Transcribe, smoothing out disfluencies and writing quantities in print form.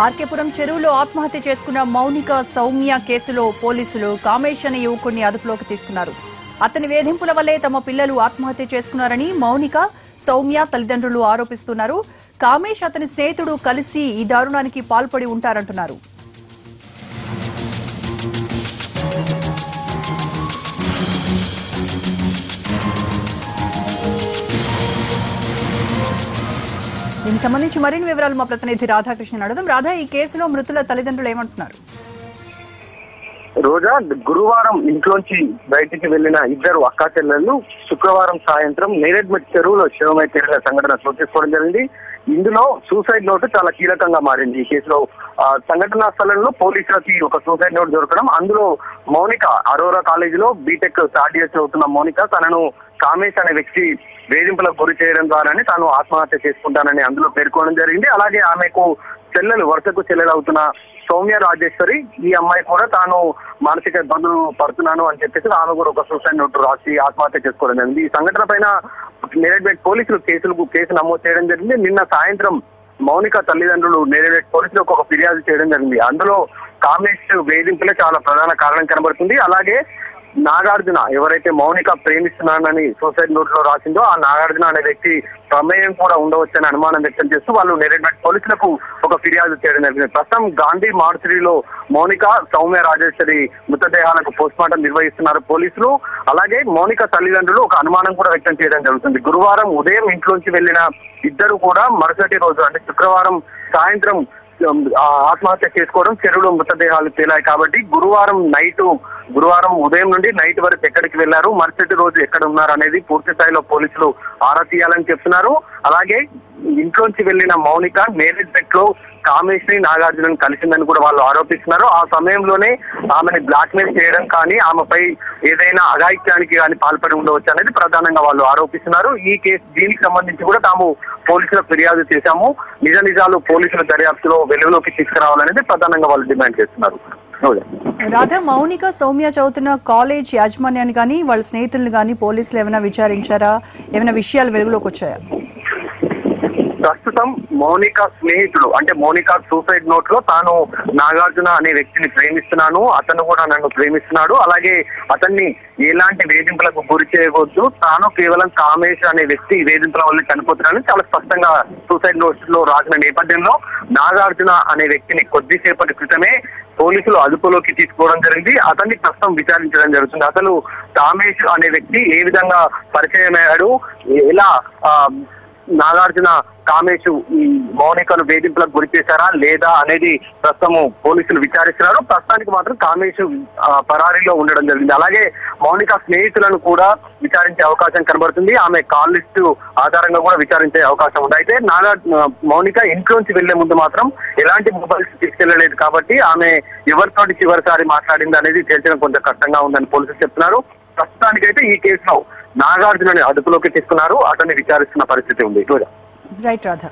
ఆర్కేపురం చెరువులో ఆత్మహత్య చేసుకున్న మౌనిక సౌమ్య కేసులో పోలీసులు కామేష్ అనే యువకుడిని అదుపులోకి తీసుకున్నారు. అతని వేధింపుల వల్లే తమ పిల్లలు ఆత్మహత్య చేసుకున్నారని మౌనిక సౌమ్య తల్లిదండ్రులు ఆరోపిస్తున్నారు. కామేష్ అతని స్నేహితుడు కలిసి ఈ దారుణానికి పాల్పడి ఉంటారంటున్నారు. దీనికి సంబంధించి మరిన్ని వివరాలు మా ప్రతినిధి రాధాకృష్ణ అడుగుదాం. రాధా, ఈ కేసులో మృతుల తల్లిదండ్రులు ఏమంటున్నారు? రోజా, గురువారం ఇంట్లోంచి బయటికి వెళ్లిన ఇద్దరు అక్కా చెల్లెళ్ళు శుక్రవారం సాయంత్రం నేరేడ్మెట్ చెరువులో శవమై తేలిన సంఘటన చోటు చేసుకోవడం జరిగింది. ఇందులో సూసైడ్ నోటు చాలా కీలకంగా మారింది. ఈ కేసులో సంఘటనా స్థలంలో పోలీసులకి ఒక సూసైడ్ నోట్ దొరకడం, అందులో మౌనిక అరోరా కాలేజీలో బీటెక్ థర్డ్ ఇయర్ చదువుతున్న మౌనిక తనను కామేష్ అనే వ్యక్తి వేధింపులకు గురి చేయడం ద్వారానే తాను ఆత్మహత్య చేసుకుంటానని అందులో పేర్కొనడం జరిగింది. అలాగే ఆమెకు చెల్లెలు వరుసకు చెల్లెలు అవుతున్న సౌమ్య రాజేశ్వరి, ఈ అమ్మాయి కూడా తాను మానసిక ఇబ్బందులు పడుతున్నాను అని చెప్పేసి ఆమె కూడా ఒక సూసైడ్ నోట్ రాసి ఆత్మహత్య చేసుకోవడం జరిగింది. ఈ సంఘటన పైన నేరేడ్మెట్ పోలీసులు కేసు నమోదు చేయడం జరిగింది. నిన్న సాయంత్రం మౌనిక తల్లిదండ్రులు నేరేడ్మెట్ పోలీసులకు ఒక ఫిర్యాదు చేయడం జరిగింది. అందులో కామేష్ వేధింపులే చాలా ప్రధాన కారణం కనబడుతుంది. అలాగే నాగార్జున, ఎవరైతే మౌనిక ప్రేమిస్తున్నానని సూసైడ్ నోట్ లో రాసిందో ఆ నాగార్జున అనే వ్యక్తి ప్రమేయం కూడా ఉండవచ్చని అనుమానం వ్యక్తం చేస్తూ వాళ్ళు నేరేడ్మెట్ పోలీసులకు ఒక ఫిర్యాదు చేయడం జరిగింది. ప్రస్తుతం గాంధీ మార్చురీలో మౌనిక సౌమ్య రాజేశ్వరి మృతదేహాలకు పోస్ట్ మార్టం నిర్వహిస్తున్నారు పోలీసులు. అలాగే మౌనిక తల్లిదండ్రులు ఒక అనుమానం కూడా వ్యక్తం చేయడం జరుగుతుంది. గురువారం ఉదయం ఇంట్లోంచి వెళ్లిన ఇద్దరు కూడా మరుసటి రోజు అంటే శుక్రవారం సాయంత్రం ఆత్మహత్య చేసుకోవడం, చెరువులో మృతదేహాలు తేలాయి. కాబట్టి గురువారం ఉదయం నుండి నైట్ వరకు ఎక్కడికి వెళ్లారు, మరుసటి రోజు ఎక్కడ ఉన్నారు అనేది పూర్తి స్థాయిలో పోలీసులు ఆరా తీయాలని చెప్తున్నారు. అలాగే ఇంట్లోంచి వెళ్లిన మౌనిక నేరేడ్మెట్ లో కామేష్ ని నాగార్జునని కలిసిందని కూడా వాళ్ళు ఆరోపిస్తున్నారు. ఆ సమయంలోనే ఆమెని బ్లాక్ మెయిల్ చేయడం కానీ ఆమెపై ఏదైనా అఘాయిత్యానికి కానీ పాల్పడి ఉండవచ్చు అనేది ప్రధానంగా వాళ్ళు ఆరోపిస్తున్నారు. ఈ కేసు దీనికి సంబంధించి కూడా తాము పోలీసులకు ఫిర్యాదు చేశాము, నిజాలు పోలీసుల దర్యాప్తులో వెలుగులోకి తీసుకురావాలనేది ప్రధానంగా వాళ్ళు డిమాండ్ చేస్తున్నారు. రాధా, మౌనిక సౌమ్య చదువుతున్న కాలేజ్ యాజమాన్యాన్ని కానీ వాళ్ళ స్నేహితులను కానీ పోలీసులు ఏమైనా విచారించారా? ఏమైనా విషయాలు వెలుగులోకి వచ్చాయా? ప్రస్తుతం మౌనిక స్నేహితుడు అంటే మౌనిక సూసైడ్ నోట్ లో తాను నాగార్జున అనే వ్యక్తిని ప్రేమిస్తున్నాను, అతను కూడా నన్ను ప్రేమిస్తున్నాడు, అలాగే అతన్ని ఎలాంటి వేధింపులకు గురి చేయవద్దు, తాను కేవలం కామేష్ అనే వ్యక్తి వేధింపుల వల్ల చనిపోతున్నానని చాలా స్పష్టంగా సూసైడ్ నోట్ లో రాసిన నేపథ్యంలో నాగార్జున అనే వ్యక్తిని కొద్దిసేపటి క్రితమే పోలీసులు అదుపులోకి తీసుకోవడం జరిగింది. అతన్ని ప్రస్తుతం విచారించడం జరుగుతుంది. అసలు కామేష్ అనే వ్యక్తి ఏ విధంగా పరిచయం అయ్యాడు, ఎలా నాగార్జున కామేష్ ఈ మౌనికను వేధింపులకు గురి చేశారా లేదా అనేది ప్రస్తుతం పోలీసులు విచారిస్తున్నారు. ప్రస్తుతానికి మాత్రం కామేష్ పరారీలో ఉండడం జరిగింది. అలాగే మౌనిక స్నేహితులను కూడా విచారించే అవకాశం కనబడుతుంది. ఆమె కాల్ లిస్ట్ ఆధారంగా కూడా విచారించే అవకాశం ఉంది. అయితే మౌనిక ఇంట్లోంచి వెళ్లే ముందు మాత్రం ఎలాంటి మొబైల్స్ తీసుకెళ్లలేదు కాబట్టి ఆమె ఎవరితోటి చివరిసారి మాట్లాడింది అనేది తేల్చడం కొంచెం కష్టంగా ఉందని పోలీసులు చెప్తున్నారు. ప్రస్తుతానికైతే ఈ కేసులో నాగార్జునని అదుపులోకి తీసుకున్నారు, అతన్ని విచారిస్తున్న పరిస్థితి ఉంది. రైట్ రాధా.